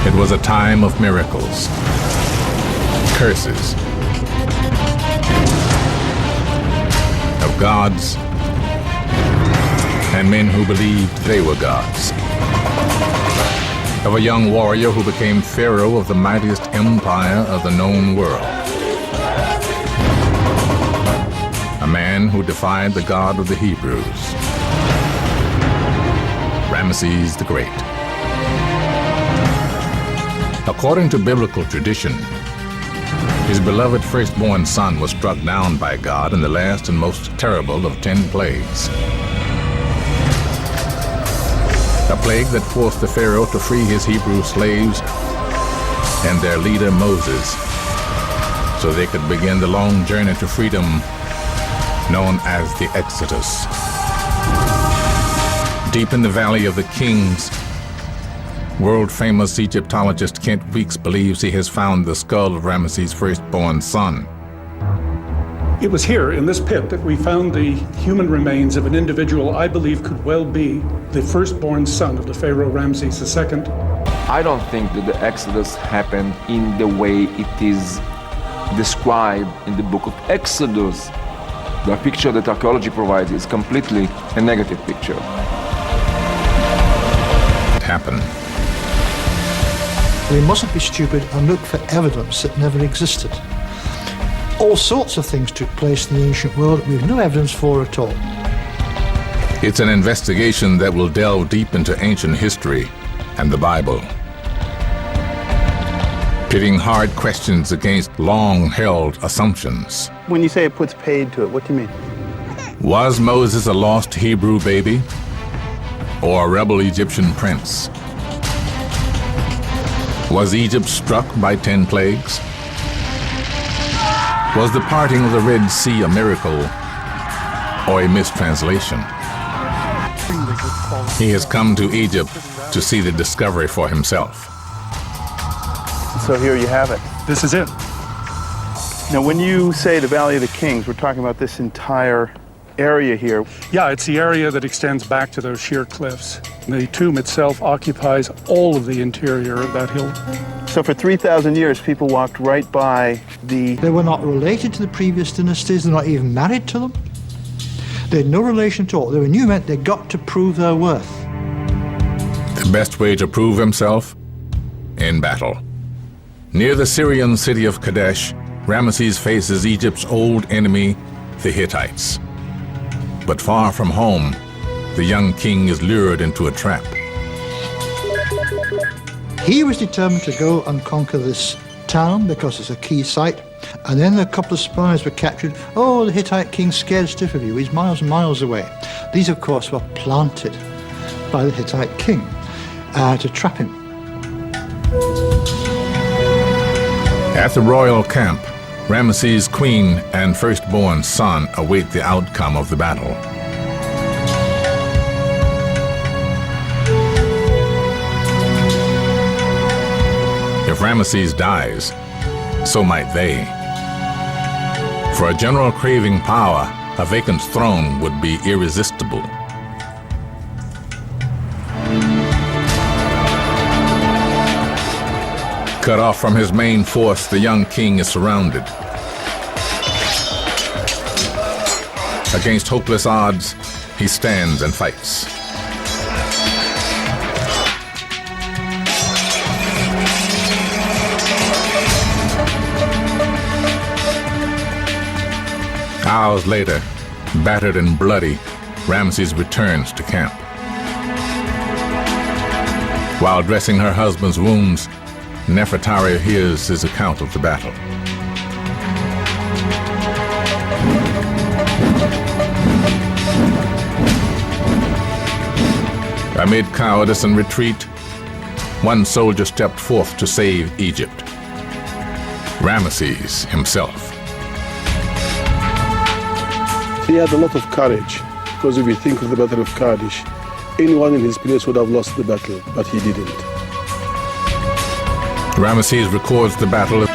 It was a time of miracles, curses, of gods and men who believed they were gods, of a young warrior who became pharaoh of the mightiest empire of the known world, a man who defied the God of the Hebrews, Ramsés the Great. According to biblical tradition, his beloved firstborn son was struck down by God in the last and most terrible of 10 plagues. A plague that forced the Pharaoh to free his Hebrew slaves and their leader Moses so they could begin the long journey to freedom known as the Exodus. Deep in the Valley of the Kings, world-famous Egyptologist Kent Weeks believes he has found the skull of Ramsés' firstborn son. It was here, in this pit, that we found the human remains of an individual I believe could well be the firstborn son of the Pharaoh Ramsés II. I don't think that the Exodus happened in the way it is described in the book of Exodus. The picture that archaeology provides is completely a negative picture. It happened. We mustn't be stupid and look for evidence that never existed. All sorts of things took place in the ancient world that we have no evidence for at all. It's an investigation that will delve deep into ancient history and the Bible, pitting hard questions against long-held assumptions. When you say it puts paid to it, what do you mean? Was Moses a lost Hebrew baby or a rebel Egyptian prince? Was Egypt struck by 10 plagues? Was the parting of the Red Sea a miracle or a mistranslation? He has come to Egypt to see the discovery for himself. So here you have it. This is it. Now, when you say the Valley of the Kings, we're talking about this entire area here. Yeah, it's the area that extends back to those sheer cliffs. The tomb itself occupies all of the interior of that hill. So for 3,000 years, people walked right by the... They were not related to the previous dynasties, they're not even married to them. They had no relation at all. They knew meant they got to prove their worth. The best way to prove himself? In battle. Near the Syrian city of Kadesh, Ramesses faces Egypt's old enemy, the Hittites. But far from home, the young king is lured into a trap. He was determined to go and conquer this town because it's a key site, and then a couple of spies were captured. Oh, the Hittite king's scared stiff of you. He's miles and miles away. These, of course, were planted by the Hittite king to trap him. At the royal camp, Ramesses' queen and firstborn son await the outcome of the battle. If Ramesses dies, so might they. For a general craving power, a vacant throne would be irresistible. Cut off from his main force, the young king is surrounded. Against hopeless odds, he stands and fights. Hours later, battered and bloody, Ramesses returns to camp. While dressing her husband's wounds, Nefertari hears his account of the battle. Amid cowardice and retreat, one soldier stepped forth to save Egypt. Ramesses himself. He had a lot of courage, because if you think of the Battle of Kadesh, anyone in his place would have lost the battle, but he didn't. Ramesses records the battle,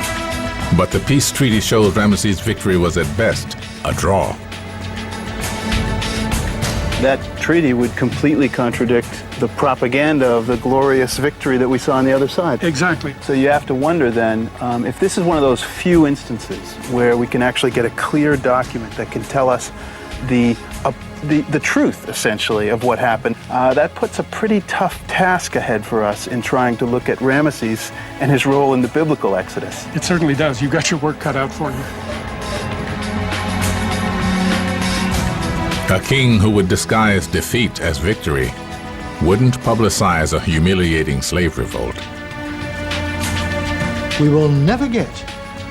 but the peace treaty shows Ramesses' victory was at best a draw. That treaty would completely contradict the propaganda of the glorious victory that we saw on the other side. Exactly. So you have to wonder then, if this is one of those few instances where we can actually get a clear document that can tell us the truth, essentially, of what happened, that puts a pretty tough task ahead for us in trying to look at Ramesses and his role in the biblical Exodus. It certainly does. You've got your work cut out for you. A king who would disguise defeat as victory wouldn't publicize a humiliating slave revolt. We will never get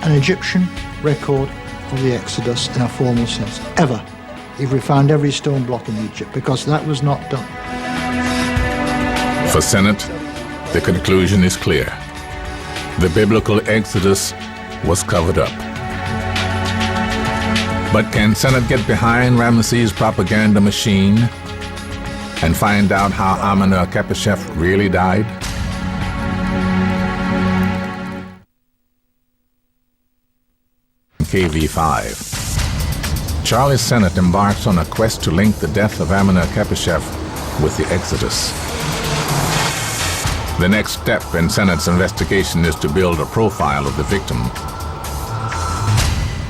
an Egyptian record of the Exodus in a formal sense, ever, if we found every stone block in Egypt, because that was not done. For Sennett, the conclusion is clear. The biblical Exodus was covered up. But can Sennett get behind Ramesses' propaganda machine and find out how Amenhotep really died? KV5. Charlie Sennett embarks on a quest to link the death of Amenhotep with the Exodus. The next step in Sennett's investigation is to build a profile of the victim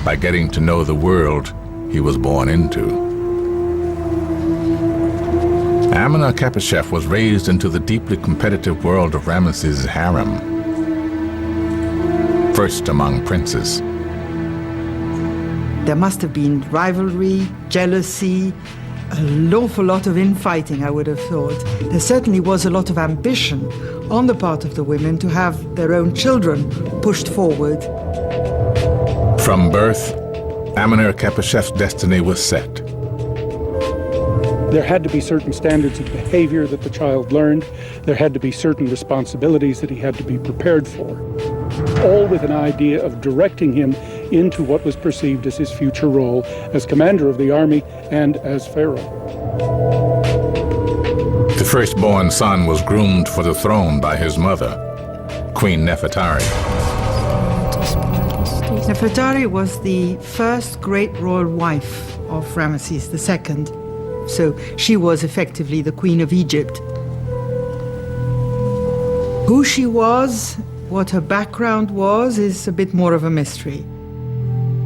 by getting to know the world he was born into. Amenhotep was raised into the deeply competitive world of Ramesses' harem, first among princes. There must have been rivalry, jealousy, an awful lot of infighting, I would have thought. There certainly was a lot of ambition on the part of the women to have their own children pushed forward. From birth, Amenhotep's destiny was set. There had to be certain standards of behavior that the child learned. There had to be certain responsibilities that he had to be prepared for, all with an idea of directing him into what was perceived as his future role as commander of the army and as pharaoh. The firstborn son was groomed for the throne by his mother, Queen Nefertari. Nefertari was the first great royal wife of Ramesses II, so she was effectively the Queen of Egypt. Who she was, what her background was, is a bit more of a mystery.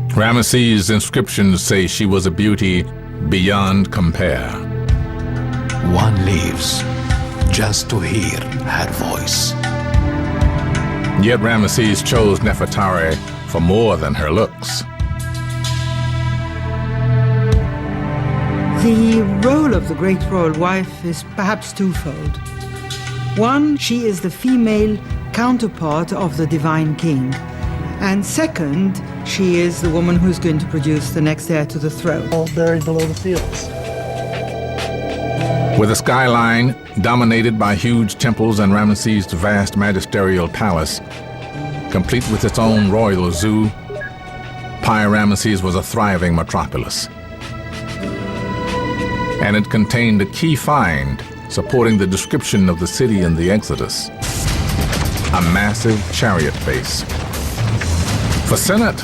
Ramesses' inscriptions say she was a beauty beyond compare. One lives just to hear her voice. Yet Ramesses chose Nefertari for more than her looks. The role of the great royal wife is perhaps twofold. One, she is the female counterpart of the divine king. And second, she is the woman who's going to produce the next heir to the throne. All buried below the fields. With a skyline dominated by huge temples and Ramesses' vast magisterial palace, complete with its own royal zoo, Pi-Ramesses was a thriving metropolis. And it contained a key find supporting the description of the city in the Exodus: a massive chariot base. For Sennett,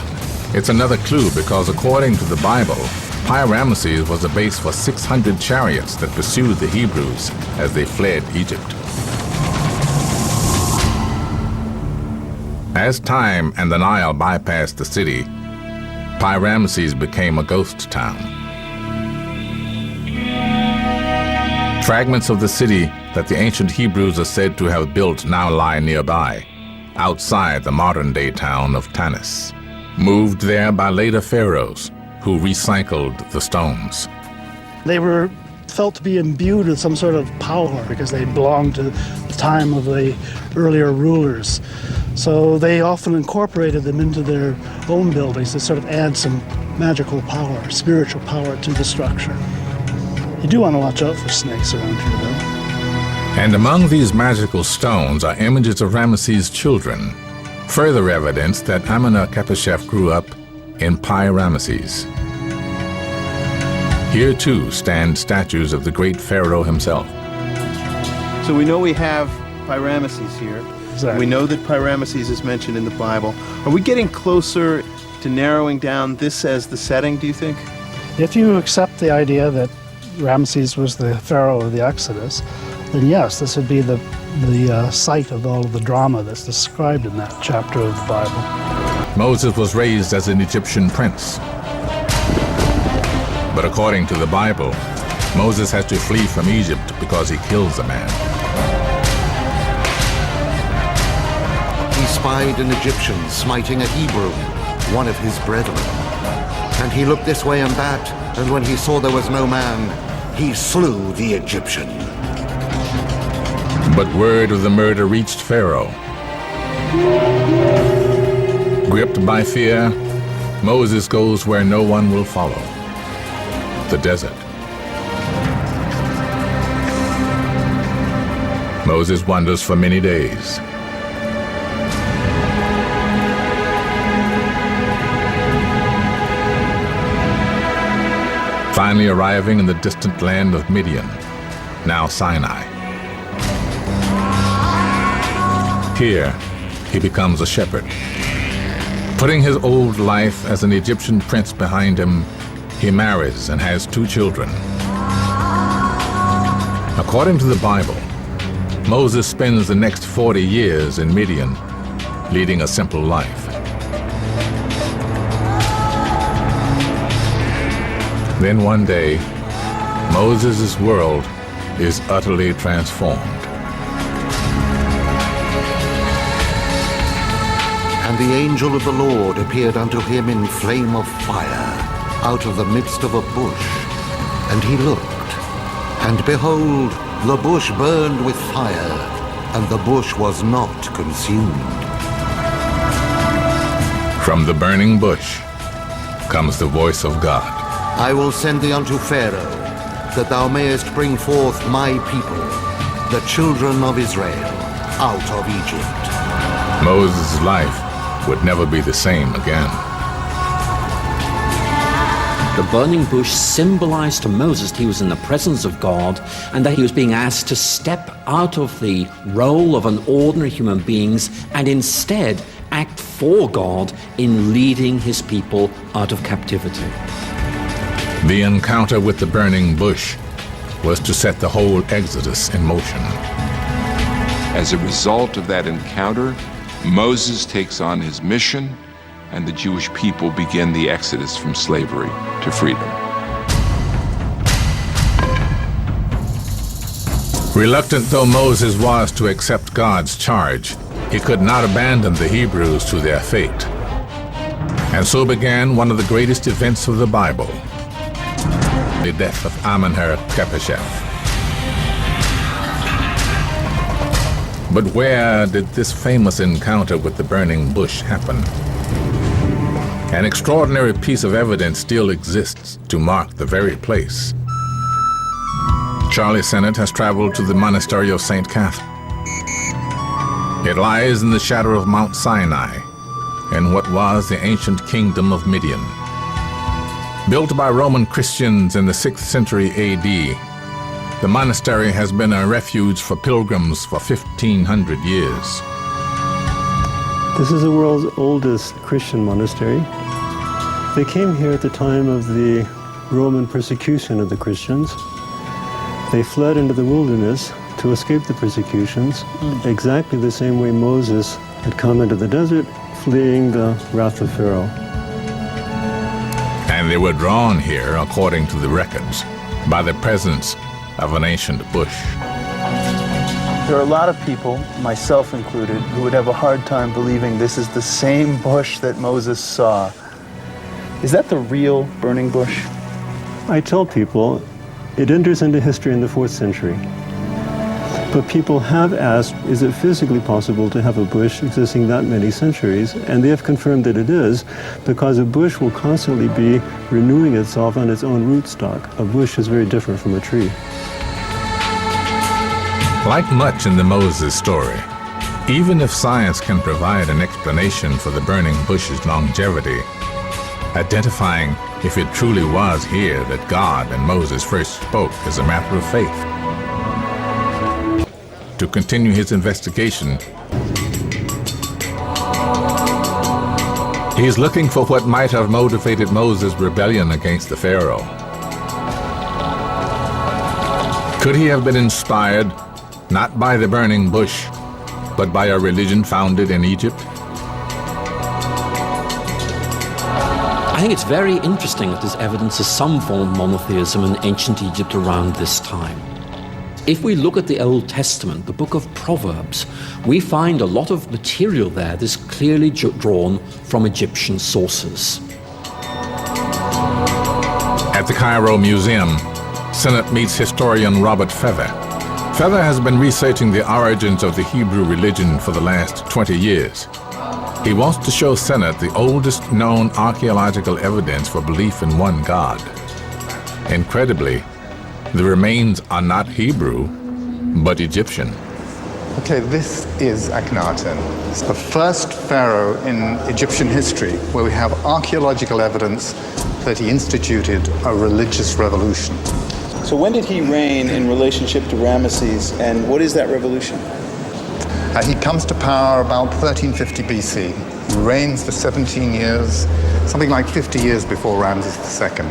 it's another clue because according to the Bible, Pi-Ramesses was a base for 600 chariots that pursued the Hebrews as they fled Egypt. As time and the Nile bypassed the city, Pi-Ramesses became a ghost town. Fragments of the city that the ancient Hebrews are said to have built now lie nearby, outside the modern-day town of Tanis, moved there by later pharaohs who recycled the stones. They were felt to be imbued with some sort of power because they belonged to the time of the earlier rulers. So they often incorporated them into their own buildings to sort of add some magical power, spiritual power to the structure. You do want to watch out for snakes around here, though. And among these magical stones are images of Ramesses' children, further evidence that Amenhotep grew up in Pi-Ramesses. Here, too, stand statues of the great pharaoh himself. So we know we have Pi-Ramesses here. Exactly. We know that Pi-Ramesses is mentioned in the Bible. Are we getting closer to narrowing down this as the setting, do you think? If you accept the idea that Ramsés was the pharaoh of the Exodus, then yes, this would be the site of all of the drama that's described in that chapter of the Bible. Moses was raised as an Egyptian prince. But according to the Bible, Moses has to flee from Egypt because he kills a man. He spied an Egyptian smiting a Hebrew, one of his brethren. And he looked this way and that, and when he saw there was no man, he slew the Egyptian. But word of the murder reached Pharaoh. Gripped by fear, Moses goes where no one will follow, the desert. Moses wanders for many days. Finally arriving in the distant land of Midian, now Sinai. Here, he becomes a shepherd. Putting his old life as an Egyptian prince behind him, he marries and has 2 children. According to the Bible, Moses spends the next 40 years in Midian, leading a simple life. Then one day, Moses' world is utterly transformed. And the angel of the Lord appeared unto him in flame of fire, out of the midst of a bush. And he looked, and behold, the bush burned with fire, and the bush was not consumed. From the burning bush comes the voice of God. I will send thee unto Pharaoh, that thou mayest bring forth my people, the children of Israel, out of Egypt. Moses' life would never be the same again. The burning bush symbolized to Moses that he was in the presence of God and that he was being asked to step out of the role of an ordinary human being and instead act for God in leading his people out of captivity. The encounter with the burning bush was to set the whole Exodus in motion. As a result of that encounter, Moses takes on his mission, and the Jewish people begin the exodus from slavery to freedom. Reluctant though Moses was to accept God's charge, he could not abandon the Hebrews to their fate. And so began one of the greatest events of the Bible, the death of Amenhotep. But where did this famous encounter with the burning bush happen? An extraordinary piece of evidence still exists to mark the very place. Charlie Sennett has traveled to the monastery of St. Catherine. It lies in the shadow of Mount Sinai, in what was the ancient kingdom of Midian. Built by Roman Christians in the 6th century AD, the monastery has been a refuge for pilgrims for 1,500 years. This is the world's oldest Christian monastery. They came here at the time of the Roman persecution of the Christians. They fled into the wilderness to escape the persecutions, exactly the same way Moses had come into the desert, fleeing the wrath of Pharaoh. And they were drawn here, according to the records, by the presence of an ancient bush. There are a lot of people, myself included, who would have a hard time believing this is the same bush that Moses saw. Is that the real burning bush? I tell people it enters into history in the 4th century. But people have asked, is it physically possible to have a bush existing that many centuries? And they have confirmed that it is, because a bush will constantly be renewing itself on its own rootstock. A bush is very different from a tree. Like much in the Moses story, even if science can provide an explanation for the burning bush's longevity, identifying if it truly was here that God and Moses first spoke is a matter of faith. To continue his investigation, he is looking for what might have motivated Moses' rebellion against the Pharaoh. Could he have been inspired not by the burning bush, but by a religion founded in Egypt? I think it's very interesting that there's evidence of some form of monotheism in ancient Egypt around this time. If we look at the Old Testament, the book of Proverbs, we find a lot of material there that's clearly drawn from Egyptian sources. At the Cairo Museum, Sennett meets historian Robert Feather. Feather has been researching the origins of the Hebrew religion for the last 20 years. He wants to show Sennett the oldest known archaeological evidence for belief in one God. Incredibly, the remains are not Hebrew, but Egyptian. Okay, this is Akhenaten. It's the first pharaoh in Egyptian history where we have archaeological evidence that he instituted a religious revolution. So when did he reign in relationship to Ramesses, and what is that revolution? He comes to power about 1350 BC. He reigns for 17 years, something like 50 years before Ramses II.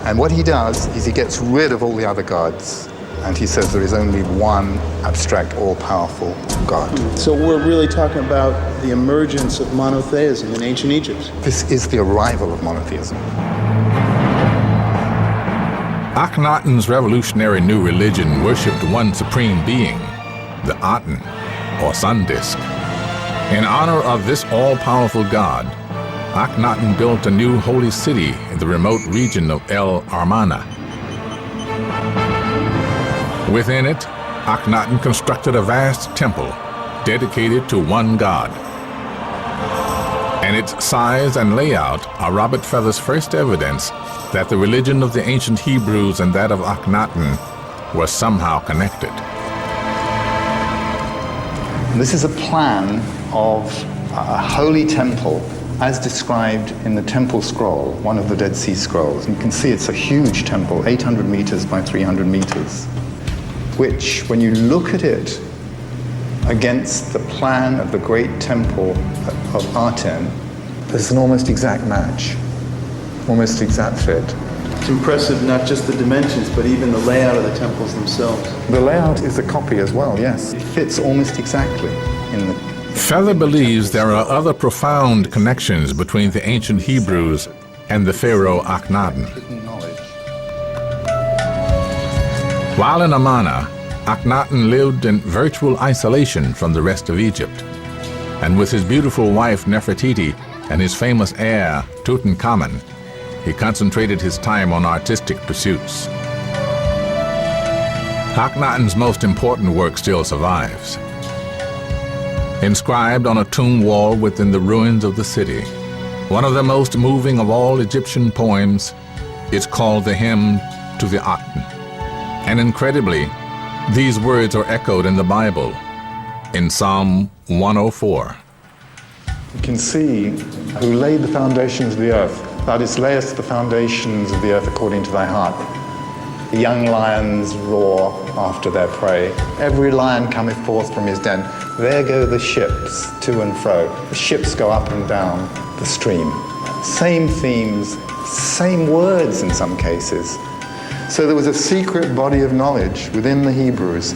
And what he does is he gets rid of all the other gods, and he says there is only one abstract, all-powerful God. So we're really talking about the emergence of monotheism in ancient Egypt. This is the arrival of monotheism. Akhenaten's revolutionary new religion worshipped one supreme being, the Aten, or sun disk. In honor of this all-powerful god, Akhenaten built a new holy city in the remote region of El Armana. Within it, Akhenaten constructed a vast temple dedicated to one god. And its size and layout are Robert Feather's first evidence that the religion of the ancient Hebrews and that of Akhenaten were somehow connected. This is a plan of a holy temple as described in the Temple Scroll, one of the Dead Sea Scrolls. And you can see it's a huge temple, 800 meters by 300 meters, which, when you look at it against the plan of the great temple of Aten, there's an almost exact match, almost exact fit. It's impressive, not just the dimensions, but even the layout of the temples themselves. The layout is a copy as well, yes. It fits almost exactly in the... Feather believes there are other profound connections between the ancient Hebrews and the pharaoh Akhenaten. While in Amarna, Akhenaten lived in virtual isolation from the rest of Egypt. And with his beautiful wife Nefertiti and his famous heir Tutankhamun, he concentrated his time on artistic pursuits. Akhenaten's most important work still survives. Inscribed on a tomb wall within the ruins of the city, one of the most moving of all Egyptian poems, it's called the Hymn to the Aten. And incredibly, these words are echoed in the Bible, in Psalm 104. You can see who laid the foundations of the earth. Thou didst lay us the foundations of the earth according to thy heart. The young lions roar after their prey. Every lion cometh forth from his den. There go the ships to and fro. The ships go up and down the stream. Same themes, same words in some cases. So there was a secret body of knowledge within the Hebrews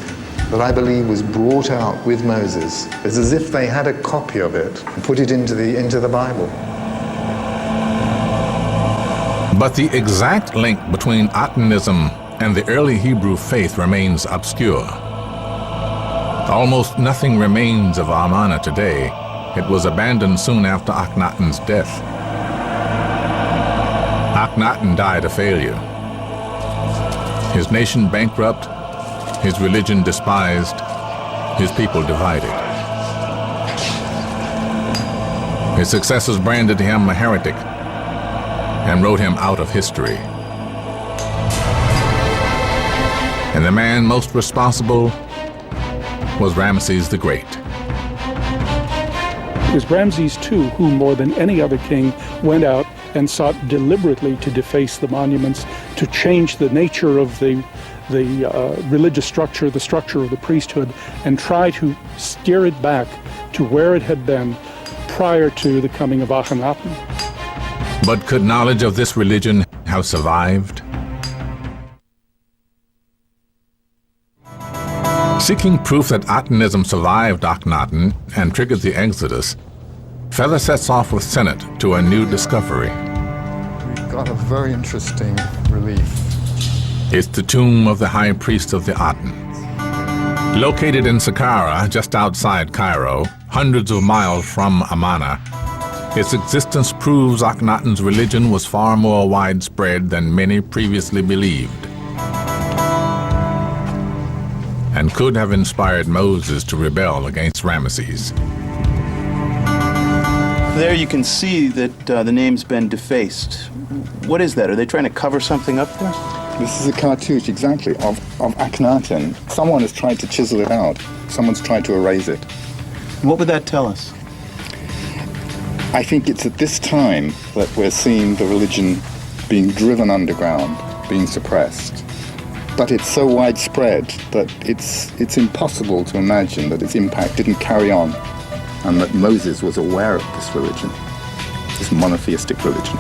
that I believe was brought out with Moses. It's as if they had a copy of it and put it into the Bible. But the exact link between Atenism and the early Hebrew faith remains obscure. Almost nothing remains of Amarna today. It was abandoned soon after Akhenaten's death. Akhenaten died a failure. His nation bankrupt, his religion despised, his people divided. His successors branded him a heretic and wrote him out of history. And the man most responsible was Ramesses the Great. It was Ramses II who, more than any other king, went out and sought deliberately to deface the monuments, to change the nature of the religious structure, the structure of the priesthood, and try to steer it back to where it had been prior to the coming of Akhenaten. But could knowledge of this religion have survived? Seeking proof that Atenism survived Akhenaten and triggered the Exodus, Feather sets off with Sennett to a new discovery. We've got a very interesting relief. It's the tomb of the high priest of the Aten. Located in Saqqara, just outside Cairo, hundreds of miles from Amarna, its existence proves Akhenaten's religion was far more widespread than many previously believed, and could have inspired Moses to rebel against Ramesses. There you can see that the name's been defaced. What is that? Are they trying to cover something up there? This is a cartouche, exactly, of Akhenaten. Someone has tried to chisel it out. Someone's tried to erase it. What would that tell us? I think it's at this time that we're seeing the religion being driven underground, being suppressed. But it's so widespread that it's impossible to imagine that its impact didn't carry on, and that Moses was aware of this religion, this monotheistic religion.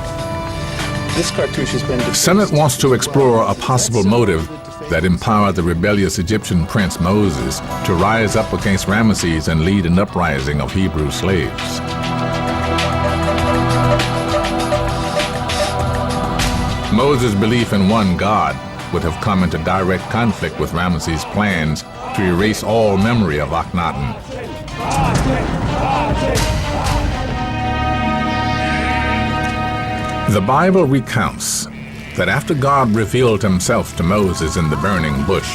This cartouche has been defaced. Sennett wants to explore a possible motive that empowered the rebellious Egyptian prince Moses to rise up against Ramesses and lead an uprising of Hebrew slaves. Moses' belief in one God would have come into direct conflict with Ramesses' plans to erase all memory of Akhenaten. The Bible recounts that after God revealed himself to Moses in the burning bush,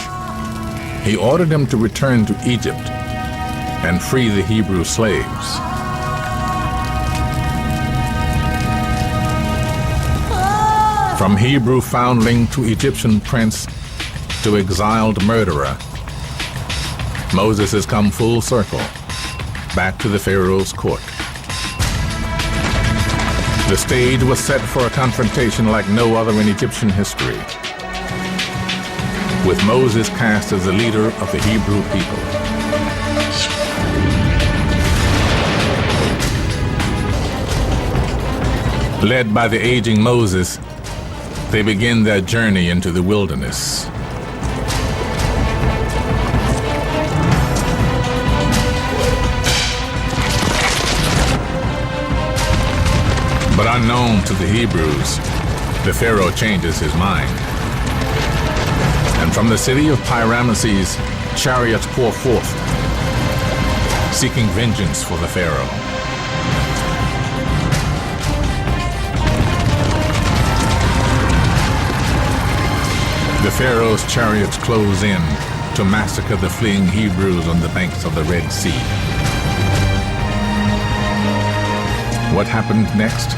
he ordered him to return to Egypt and free the Hebrew slaves. From Hebrew foundling to Egyptian prince to exiled murderer, Moses has come full circle, back to the Pharaoh's court. The stage was set for a confrontation like no other in Egyptian history, with Moses cast as the leader of the Hebrew people. Led by the aging Moses, they begin their journey into the wilderness. But unknown to the Hebrews, the Pharaoh changes his mind. And from the city of Ramesses, chariots pour forth, seeking vengeance for the Pharaoh. The Pharaoh's chariots close in to massacre the fleeing Hebrews on the banks of the Red Sea. What happened next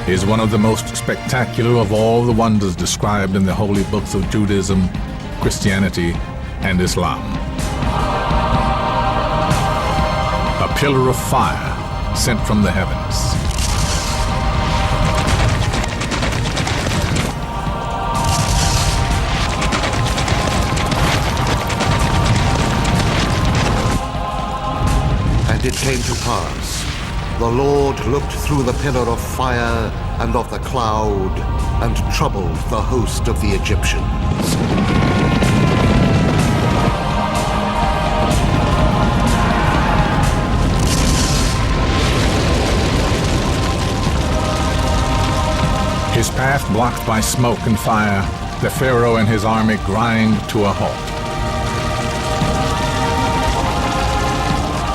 is one of the most spectacular of all the wonders described in the holy books of Judaism, Christianity, and Islam. A pillar of fire sent from the heavens. And it came to pass, the Lord looked through the pillar of fire and of the cloud, and troubled the host of the Egyptians. His path blocked by smoke and fire, the Pharaoh and his army grind to a halt.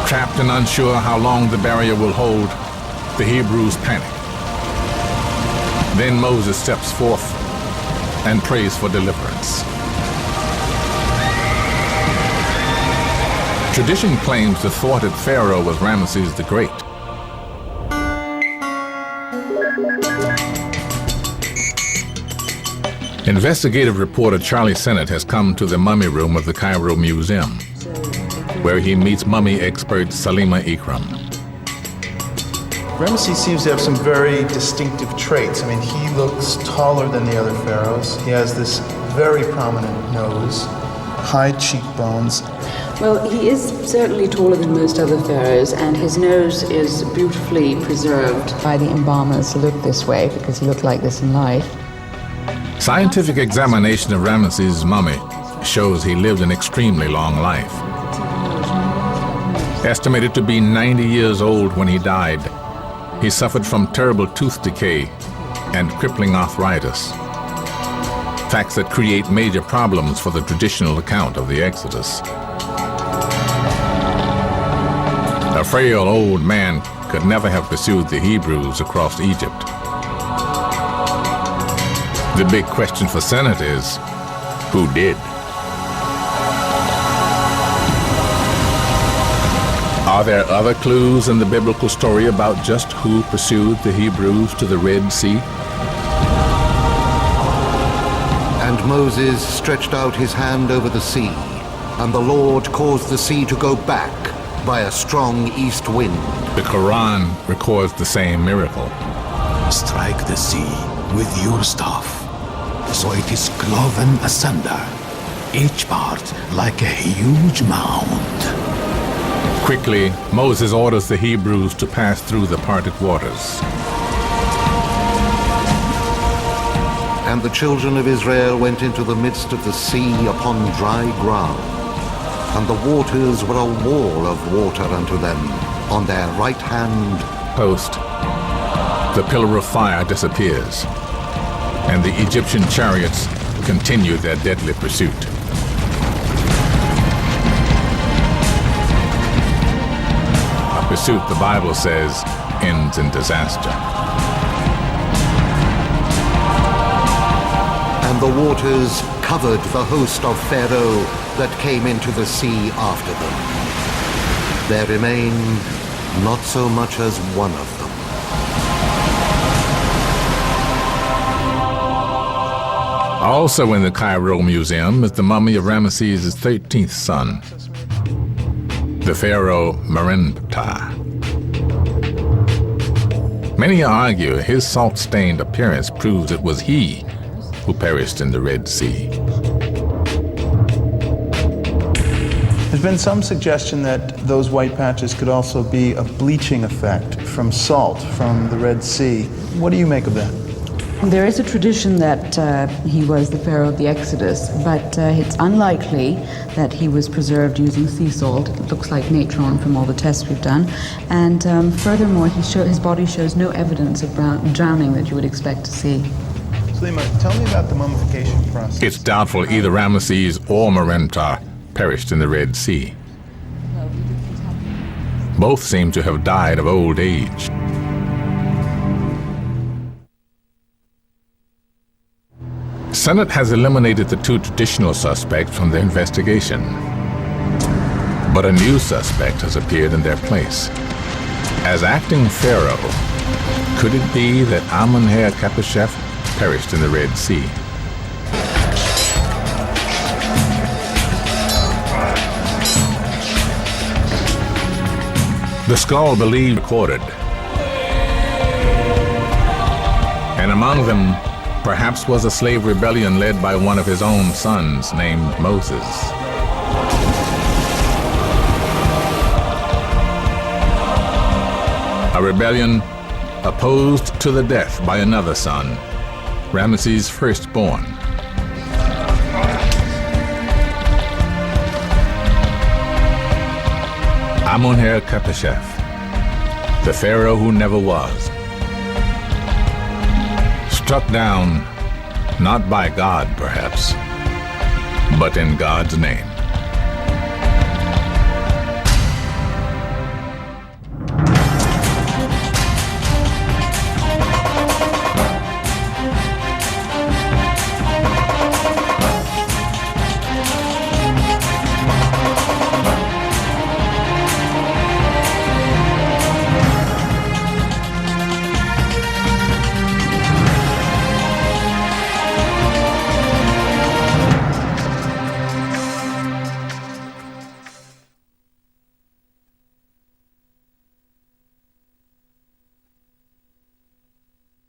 Trapped and unsure how long the barrier will hold, the Hebrews panic. Then Moses steps forth and prays for deliverance. Tradition claims the thwarted Pharaoh was Ramesses the Great. Investigative reporter Charlie Sennett has come to the mummy room of the Cairo Museum, where he meets mummy expert Salima Ikram. Ramesses seems to have some very distinctive traits. I mean, he looks taller than the other pharaohs. He has this very prominent nose, high cheekbones. Well, he is certainly taller than most other pharaohs, and his nose is beautifully preserved. By the embalmers look this way because he looked like this in life. Scientific examination of Ramesses' mummy shows he lived an extremely long life. Estimated to be 90 years old when he died, he suffered from terrible tooth decay and crippling arthritis, facts that create major problems for the traditional account of the Exodus. A frail old man could never have pursued the Hebrews across Egypt. The big question for Senate is, who did? Are there other clues in the biblical story about just who pursued the Hebrews to the Red Sea? And Moses stretched out his hand over the sea, and the Lord caused the sea to go back by a strong east wind. The Quran records the same miracle. Strike the sea with your staff, so it is cloven asunder, each part like a huge mound. Quickly, Moses orders the Hebrews to pass through the parted waters. And the children of Israel went into the midst of the sea upon dry ground, and the waters were a wall of water unto them on their right hand. Post, the pillar of fire disappears, and the Egyptian chariots continue their deadly pursuit. A pursuit, the Bible says, ends in disaster. And the waters covered the host of Pharaoh that came into the sea after them. There remained not so much as one of them. Also in the Cairo Museum is the mummy of Ramsés' 13th son, the pharaoh Merenptah. Many argue his salt-stained appearance proves it was he who perished in the Red Sea. There's been some suggestion that those white patches could also be a bleaching effect from salt from the Red Sea. What do you make of that? There is a tradition that he was the pharaoh of the Exodus, but it's unlikely that he was preserved using sea salt. It looks like natron from all the tests we've done. And furthermore, his body shows no evidence of drowning that you would expect to see. Sulema, tell me about the mummification process. It's doubtful either Ramesses or Merenptah perished in the Red Sea. Both seem to have died of old age. Senate has eliminated the two traditional suspects from their investigation, but a new suspect has appeared in their place. As acting pharaoh, could it be that Amenhotep perished in the Red Sea? The skull believed recorded, and among them perhaps was a slave rebellion led by one of his own sons named Moses. A rebellion opposed to the death by another son, Ramesses' firstborn. Amenhotep, the pharaoh who never was. Struck down, not by God perhaps, but in God's name.